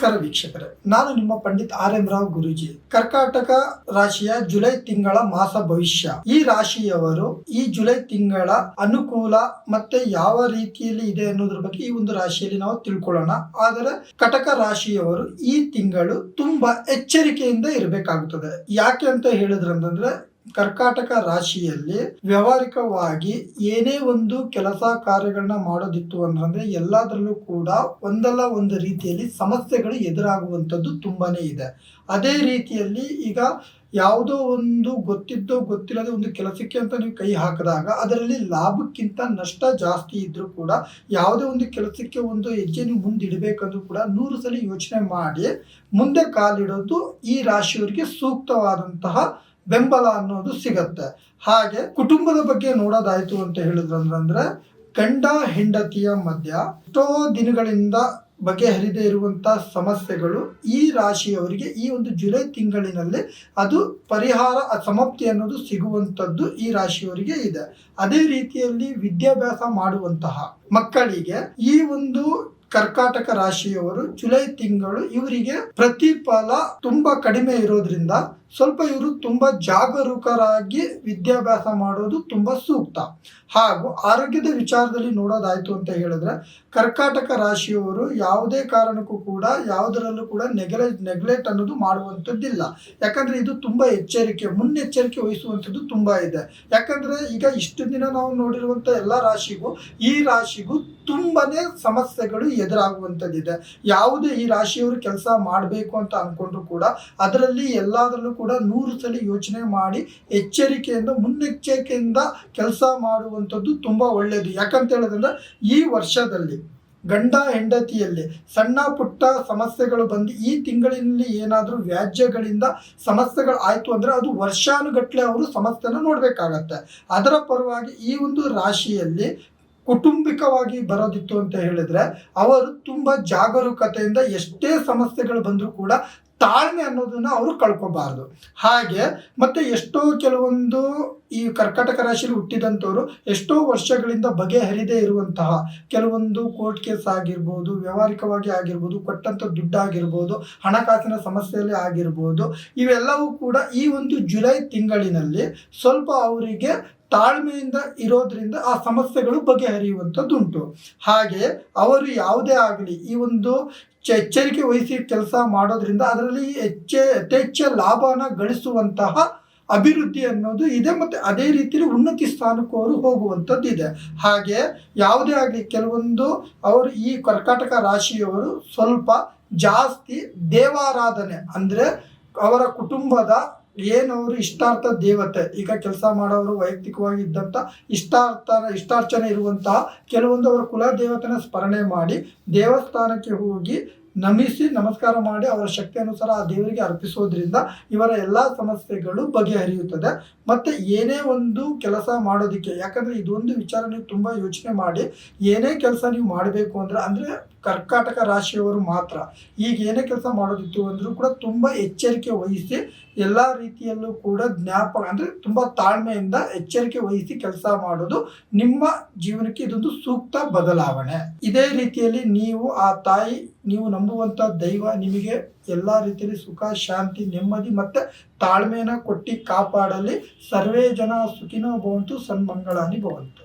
ನಮಸ್ಕಾರ ವೀಕ್ಷಕರೇ, ನಾನು ನಿಮ್ಮ ಪಂಡಿತ್ ಆರ್.ಎಂ. ರಾವ್ ಗುರೂಜಿ. ಕರ್ಕಾಟಕ ರಾಶಿಯ ಜುಲೈ ತಿಂಗಳ ಮಾಸ ಭವಿಷ್ಯ. ಈ ರಾಶಿಯವರು ಈ ಜುಲೈ ತಿಂಗಳ ಅನುಕೂಲ ಮತ್ತೆ ಯಾವ ರೀತಿಯಲ್ಲಿ ಇದೆ ಅನ್ನೋದ್ರ ಬಗ್ಗೆ ಈ ಒಂದು ರಾಶಿಯಲ್ಲಿ ನಾವು ತಿಳ್ಕೊಳ್ಳೋಣ. ಆದರೆ ಕಟಕ ರಾಶಿಯವರು ಈ ತಿಂಗಳು ತುಂಬಾ ಎಚ್ಚರಿಕೆಯಿಂದ ಇರಬೇಕಾಗುತ್ತದೆ. ಯಾಕೆ ಅಂತ ಹೇಳಿದ್ರಂದ್ರೆ, ಕರ್ಕಾಟಕ ರಾಶಿಯಲ್ಲಿ ವ್ಯವಹಾರಿಕವಾಗಿ ಏನೇ ಒಂದು ಕೆಲಸ ಕಾರ್ಯಗಳನ್ನ ಮಾಡೋದಿತ್ತು ಅಂದ್ರೆ ಎಲ್ಲದರಲ್ಲೂ ಕೂಡ ಒಂದಲ್ಲ ಒಂದು ರೀತಿಯಲ್ಲಿ ಸಮಸ್ಯೆಗಳು ಎದುರಾಗುವಂಥದ್ದು ತುಂಬಾನೇ ಇದೆ. ಅದೇ ರೀತಿಯಲ್ಲಿ ಈಗ ಯಾವುದೋ ಒಂದು ಗೊತ್ತಿದ್ದೋ ಗೊತ್ತಿಲ್ಲದೆ ಒಂದು ಕೆಲಸಕ್ಕೆ ಅಂತ ನೀವು ಕೈ ಹಾಕಿದಾಗ ಅದರಲ್ಲಿ ಲಾಭಕ್ಕಿಂತ ನಷ್ಟ ಜಾಸ್ತಿ ಇದ್ರೂ ಕೂಡ ಯಾವುದೇ ಒಂದು ಕೆಲಸಕ್ಕೆ ಒಂದು ಹೆಜ್ಜೆ ನೀವು ಮುಂದಿಡಬೇಕಂದ್ರೂ ಕೂಡ 100 ಸಲ ಯೋಚನೆ ಮಾಡಿ ಮುಂದೆ ಕಾಲಿಡೋದು ಈ ರಾಶಿಯವರಿಗೆ ಸೂಕ್ತವಾದಂತಹ ಬೆಂಬಲ ಅನ್ನೋದು ಸಿಗತ್ತೆ. ಹಾಗೆ ಕುಟುಂಬದ ಬಗ್ಗೆ ನೋಡೋದಾಯ್ತು ಅಂತ ಹೇಳಿದ್ರಂದ್ರೆ, ಗಂಡ ಹೆಂಡತಿಯ ಮಧ್ಯ ಎಷ್ಟೋ ದಿನಗಳಿಂದ ಬಗೆಹರಿದೇ ಇರುವಂತಹ ಸಮಸ್ಯೆಗಳು ಈ ರಾಶಿಯವರಿಗೆ ಈ ಒಂದು ಜುಲೈ ತಿಂಗಳಿನಲ್ಲಿ ಅದು ಪರಿಹಾರ ಸಮಾಪ್ತಿ ಅನ್ನೋದು ಸಿಗುವಂತದ್ದು ಈ ರಾಶಿಯವರಿಗೆ ಇದೆ. ಅದೇ ರೀತಿಯಲ್ಲಿ ವಿದ್ಯಾಭ್ಯಾಸ ಮಾಡುವಂತಹ ಮಕ್ಕಳಿಗೆ ಈ ಒಂದು ಕರ್ಕಾಟಕ ರಾಶಿಯವರು ಜುಲೈ ತಿಂಗಳು ಇವರಿಗೆ ಪ್ರತಿಫಲ ತುಂಬಾ ಕಡಿಮೆ ಇರೋದ್ರಿಂದ ಸ್ವಲ್ಪ ಇವರು ತುಂಬಾ ಜಾಗರೂಕರಾಗಿ ವಿದ್ಯಾಭ್ಯಾಸ ಮಾಡೋದು ತುಂಬಾ ಸೂಕ್ತ. ಹಾಗೂ ಆರೋಗ್ಯದ ವಿಚಾರದಲ್ಲಿ ನೋಡೋದಾಯ್ತು ಅಂತ ಹೇಳಿದ್ರೆ, ಕರ್ಕಾಟಕ ರಾಶಿಯವರು ಯಾವುದೇ ಕಾರಣಕ್ಕೂ ಕೂಡ ಯಾವುದರಲ್ಲೂ ಕೂಡ ನೆಗ್ಲೆಕ್ಟ್ ಅನ್ನೋದು ಮಾಡುವಂಥದ್ದಿಲ್ಲ. ಯಾಕಂದ್ರೆ ಇದು ತುಂಬಾ ಮುನ್ನೆಚ್ಚರಿಕೆ ವಹಿಸುವಂಥದ್ದು ತುಂಬಾ ಇದೆ. ಯಾಕಂದ್ರೆ ಈಗ ಇಷ್ಟು ದಿನ ನಾವು ನೋಡಿರುವಂತ ಎಲ್ಲಾ ರಾಶಿಗೂ ಈ ರಾಶಿಗೂ ತುಂಬಾನೇ ಸಮಸ್ಯೆಗಳು ಎದುರಾಗುವಂಥದ್ದಿದೆ. ಯಾವುದೇ ಈ ರಾಶಿಯವರು ಕೆಲಸ ಮಾಡಬೇಕು ಅಂತ ಅನ್ಕೊಂಡ್ರು ಕೂಡ ಅದರಲ್ಲಿ ಎಲ್ಲದರಲ್ಲೂ ಕೂಡ 100 ಸಲ ಯೋಚನೆ ಮಾಡಿ ಮುನ್ನೆಚ್ಚರಿಕೆಯಿಂದ ಕೆಲಸ ಮಾಡುವಂಥದ್ದು ತುಂಬಾ ಒಳ್ಳೆಯದು. ಯಾಕಂತ ಹೇಳಿದ್ರೆ ಈ ವರ್ಷದಲ್ಲಿ ಗಂಡ ಹೆಂಡತಿಯಲ್ಲಿ ಸಣ್ಣ ಪುಟ್ಟ ಸಮಸ್ಯೆಗಳು ಬಂದು ಈ ತಿಂಗಳಿನಲ್ಲಿ ಏನಾದರೂ ವ್ಯಾಜ್ಯಗಳಿಂದ ಸಮಸ್ಯೆಗಳು ಆಯ್ತು ಅಂದ್ರೆ ಅದು ವರ್ಷಾನುಗಟ್ಲೆ ಅವರು ಸಮಸ್ಯೆನ ನೋಡ್ಬೇಕಾಗತ್ತೆ. ಅದರ ಪರವಾಗಿ ಈ ಒಂದು ರಾಶಿಯಲ್ಲಿ ಕುಟುಂಬಿಕವಾಗಿ ಬರೋದಿತ್ತು ಅಂತ ಹೇಳಿದ್ರೆ ಅವರು ತುಂಬಾ ಜಾಗರೂಕತೆಯಿಂದ ಎಷ್ಟೇ ಸಮಸ್ಯೆಗಳು ಬಂದರೂ ಕೂಡ ತಾಳ್ಮೆ ಅನ್ನೋದನ್ನ ಅವರು ಕಳ್ಕೋಬಾರ್ದು. ಹಾಗೆ ಮತ್ತೆ ಎಷ್ಟೋ ಕೆಲವೊಂದು ಈ ಕರ್ಕಾಟಕ ರಾಶಿಯಲ್ಲಿ ಹುಟ್ಟಿದಂಥವ್ರು ಎಷ್ಟೋ ವರ್ಷಗಳಿಂದ ಬಗೆಹರಿದೇ ಇರುವಂತಹ ಕೆಲವೊಂದು ಕೋರ್ಟ್ ಕೇಸ್ ಆಗಿರ್ಬೋದು, ವ್ಯವಹಾರಿಕವಾಗಿ ಆಗಿರ್ಬೋದು, ಕೊಟ್ಟಂತ ದುಡ್ಡಾಗಿರ್ಬೋದು, ಹಣಕಾಸಿನ ಸಮಸ್ಯೆಯಲ್ಲಿ ಆಗಿರ್ಬೋದು, ಇವೆಲ್ಲವೂ ಕೂಡ ಈ ಒಂದು ಜುಲೈ ತಿಂಗಳಿನಲ್ಲಿ ಸ್ವಲ್ಪ ಅವರಿಗೆ ತಾಳ್ಮೆಯಿಂದ ಇರೋದ್ರಿಂದ ಆ ಸಮಸ್ಯೆಗಳು ಬಗೆಹರಿಯುವಂಥದ್ದುಂಟು. ಹಾಗೆ ಅವರು ಯಾವುದೇ ಆಗಲಿ ಈ ಒಂದು ಎಚ್ಚರಿಕೆ ವಹಿಸಿ ಕೆಲಸ ಮಾಡೋದ್ರಿಂದ ಅದರಲ್ಲಿ ಯಥೇಚ್ಛ ಲಾಭನ ಗಳಿಸುವಂತಹ ಅಭಿವೃದ್ಧಿ ಅನ್ನೋದು ಇದೆ. ಮತ್ತೆ ಅದೇ ರೀತಿಯಲ್ಲಿ ಉನ್ನತಿ ಸ್ಥಾನಕ್ಕೂ ಅವರು ಹೋಗುವಂಥದ್ದು ಇದೆ. ಹಾಗೆ ಯಾವುದೇ ಆಗಲಿ ಕೆಲವೊಂದು ಅವರು ಈ ಕರ್ಕಾಟಕ ರಾಶಿಯವರು ಸ್ವಲ್ಪ ಜಾಸ್ತಿ ದೇವಾರಾಧನೆ ಅಂದ್ರೆ ಅವರ ಕುಟುಂಬದ ಏನವರು ಇಷ್ಟಾರ್ಥ ದೇವತೆ, ಈಗ ಕೆಲಸ ಮಾಡೋರು ವೈಯಕ್ತಿಕವಾಗಿ ಇದ್ದಂಥ ಇಷ್ಟಾರ್ಚನೆ ಇರುವಂತಹ ಕೆಲವೊಂದು ಅವರ ಕುಲ ದೇವತೆನ ಸ್ಮರಣೆ ಮಾಡಿ ದೇವಸ್ಥಾನಕ್ಕೆ ಹೋಗಿ ನಮಿಸಿ ನಮಸ್ಕಾರ ಮಾಡಿ ಅವರ ಶಕ್ತಿ ಅನುಸಾರ ಆ ದೇವರಿಗೆ ಅರ್ಪಿಸೋದ್ರಿಂದ ಇವರ ಎಲ್ಲ ಸಮಸ್ಯೆಗಳು ಬಗೆಹರಿಯುತ್ತದೆ. ಮತ್ತೆ ಏನೇ ಒಂದು ಕೆಲಸ ಮಾಡೋದಕ್ಕೆ, ಯಾಕಂದ್ರೆ ಇದೊಂದು ವಿಚಾರ ನೀವು ತುಂಬಾ ಯೋಚನೆ ಮಾಡಿ ಏನೇ ಕೆಲಸ ನೀವು ಮಾಡಬೇಕು ಅಂದ್ರೆ ಕರ್ಕಾಟಕ ರಾಶಿಯವರು ಮಾತ್ರ ಈಗ ಏನೇ ಕೆಲಸ ಮಾಡೋದಿತ್ತು ಅಂದ್ರೂ ಕೂಡ ತುಂಬಾ ಎಚ್ಚರಿಕೆ ವಹಿಸಿ ಎಲ್ಲ ರೀತಿಯಲ್ಲೂ ಕೂಡ ಜ್ಞಾಪಕ ಅಂದ್ರೆ ತುಂಬಾ ತಾಳ್ಮೆಯಿಂದ ಎಚ್ಚರಿಕೆ ವಹಿಸಿ ಕೆಲಸ ಮಾಡೋದು ನಿಮ್ಮ ಜೀವನಕ್ಕೆ ಇದೊಂದು ಸೂಕ್ತ ಬದಲಾವಣೆ. ಇದೇ ರೀತಿಯಲ್ಲಿ ನೀವು ಆ ತಾಯಿ, ನೀವು ನಂಬುವಂತ ದೈವ ನಿಮಗೆ ಎಲ್ಲಾ ರೀತಿಯಲ್ಲಿ ಸುಖ, ಶಾಂತಿ, ನೆಮ್ಮದಿ ಮತ್ತೆ ತಾಳ್ಮೆಯನ್ನ ಕೊಟ್ಟು ಕಾಪಾಡಲಿ. ಸರ್ವೇ ಜನ ಸುಖಿನೋ ಭವಂತು, ಸನ್ಮಂಗಳಾನಿ ಭವಂತು.